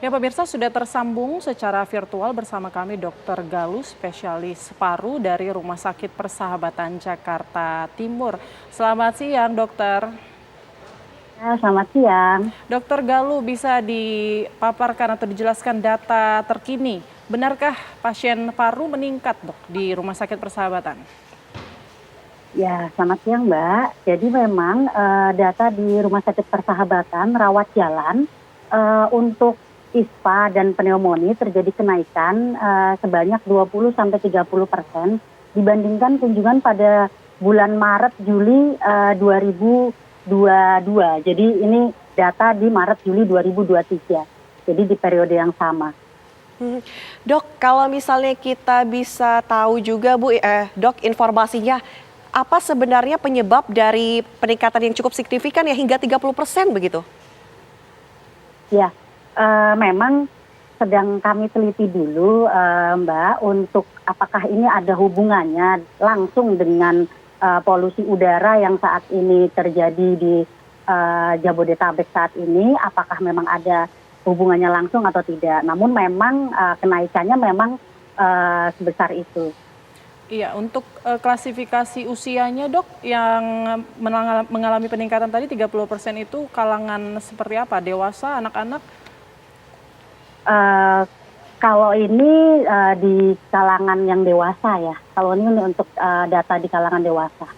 Ya pemirsa sudah tersambung secara virtual bersama kami Dr. Galuh, spesialis paru dari Rumah Sakit Persahabatan Jakarta Timur. Selamat siang dokter. Selamat siang. Dokter Galuh, bisa dipaparkan atau dijelaskan data terkini. Benarkah pasien paru meningkat dok di Rumah Sakit Persahabatan? Ya, selamat siang Mbak. Jadi memang data di Rumah Sakit Persahabatan rawat jalan untuk ISPA dan pneumonia terjadi kenaikan sebanyak 20-30% dibandingkan kunjungan pada bulan Maret Juli 2022. Jadi ini data di Maret Juli 2023. Jadi di periode yang sama. Dok, kalau misalnya kita bisa tahu juga Bu, Dok, informasinya apa sebenarnya penyebab dari peningkatan yang cukup signifikan ya hingga 30% begitu? Ya, memang sedang kami teliti dulu Mbak untuk apakah ini ada hubungannya langsung dengan polusi udara yang saat ini terjadi di Jabodetabek saat ini, apakah memang ada hubungannya langsung atau tidak. Namun memang kenaikannya memang sebesar itu. Iya, untuk klasifikasi usianya dok yang mengalami peningkatan tadi 30% itu kalangan seperti apa? Dewasa, anak-anak? Kalau ini di kalangan yang dewasa ya, kalau ini untuk data di kalangan dewasa.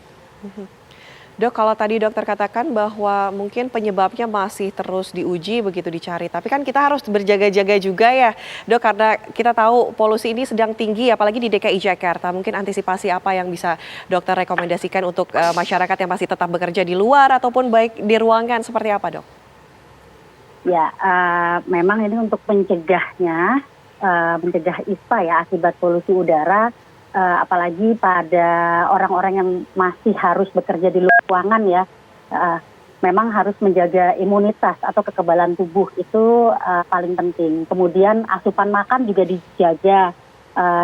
Dok, kalau tadi dokter katakan bahwa mungkin penyebabnya masih terus diuji begitu dicari. Tapi kan kita harus berjaga-jaga juga ya dok, karena kita tahu polusi ini sedang tinggi apalagi di DKI Jakarta. Mungkin antisipasi apa yang bisa dokter rekomendasikan untuk masyarakat yang masih tetap bekerja di luar ataupun baik di ruangan seperti apa dok? Ya, memang ini untuk mencegahnya, mencegah ISPA ya akibat polusi udara, apalagi pada orang-orang yang masih harus bekerja di luar ruangan ya, memang harus menjaga imunitas atau kekebalan tubuh itu paling penting. Kemudian asupan makan juga dijaga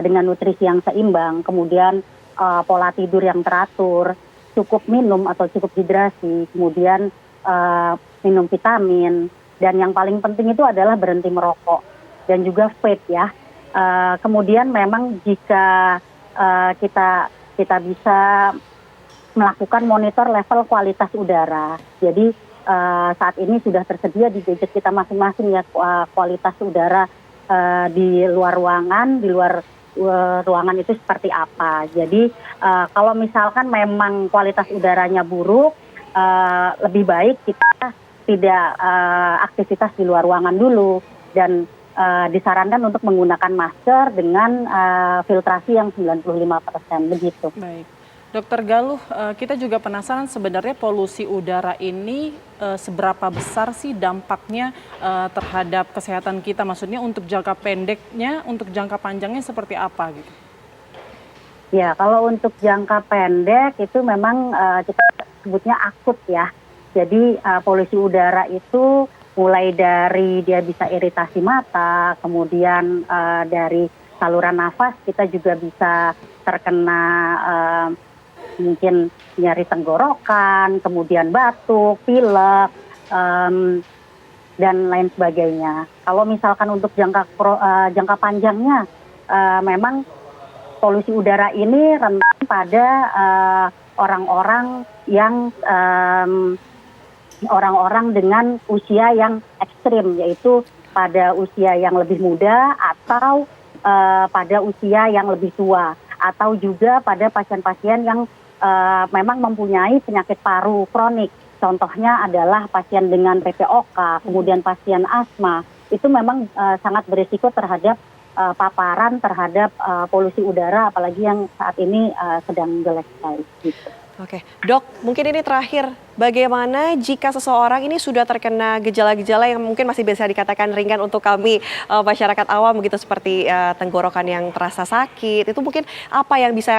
dengan nutrisi yang seimbang, kemudian pola tidur yang teratur, cukup minum atau cukup hidrasi, kemudian minum vitamin, dan yang paling penting itu adalah berhenti merokok dan juga vape ya. Kemudian memang jika kita bisa melakukan monitor level kualitas udara. Jadi saat ini sudah tersedia di gadget kita masing-masing ya kualitas udara di luar ruangan, di luar ruangan itu seperti apa. Jadi kalau misalkan memang kualitas udaranya buruk, lebih baik kita tidak aktivitas di luar ruangan dulu dan disarankan untuk menggunakan masker dengan filtrasi yang 95% begitu. Baik. Dokter Galuh, kita juga penasaran sebenarnya polusi udara ini seberapa besar sih dampaknya terhadap kesehatan kita? Maksudnya untuk jangka pendeknya, untuk jangka panjangnya seperti apa gitu? Ya, kalau untuk jangka pendek itu memang kita sebutnya akut ya. Jadi polusi udara itu mulai dari dia bisa iritasi mata, kemudian dari saluran nafas kita juga bisa terkena mungkin nyeri tenggorokan, kemudian batuk, pilek, dan lain sebagainya. Kalau misalkan untuk jangka panjangnya, memang polusi udara ini rentan pada orang-orang yang orang-orang dengan usia yang ekstrim, yaitu pada usia yang lebih muda atau pada usia yang lebih tua, atau juga pada pasien-pasien yang memang mempunyai penyakit paru kronik. Contohnya adalah pasien dengan PPOK, kemudian pasien asma, itu memang sangat berisiko terhadap paparan terhadap polusi udara, apalagi yang saat ini sedang jelek sekali. Gitu. Oke, dok, mungkin ini terakhir, bagaimana jika seseorang ini sudah terkena gejala-gejala yang mungkin masih bisa dikatakan ringan untuk kami masyarakat awam begitu seperti tenggorokan yang terasa sakit, itu mungkin apa yang bisa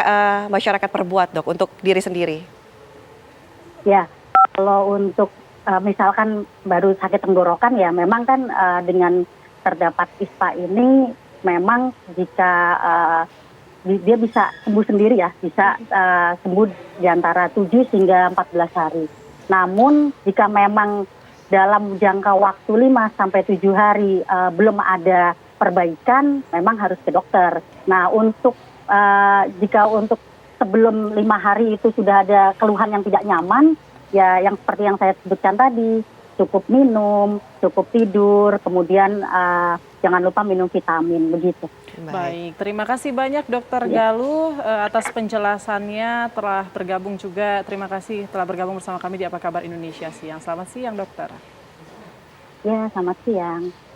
masyarakat perbuat dok untuk diri sendiri? Ya, kalau untuk misalkan baru sakit tenggorokan ya memang kan dengan terdapat ISPA ini memang jika dia bisa sembuh sendiri ya, bisa sembuh di antara 7 hingga 14 hari. Namun jika memang dalam jangka waktu 5 sampai 7 hari belum ada perbaikan, memang harus ke dokter. Nah, jika untuk sebelum 5 hari itu sudah ada keluhan yang tidak nyaman, ya yang seperti yang saya sebutkan tadi, cukup minum, cukup tidur, kemudian jangan lupa minum vitamin, begitu. Baik, terima kasih banyak Dokter Galuh atas penjelasannya, telah bergabung juga. Terima kasih telah bergabung bersama kami di Apa Kabar Indonesia Siang. Selamat siang, Dokter. Ya, selamat siang.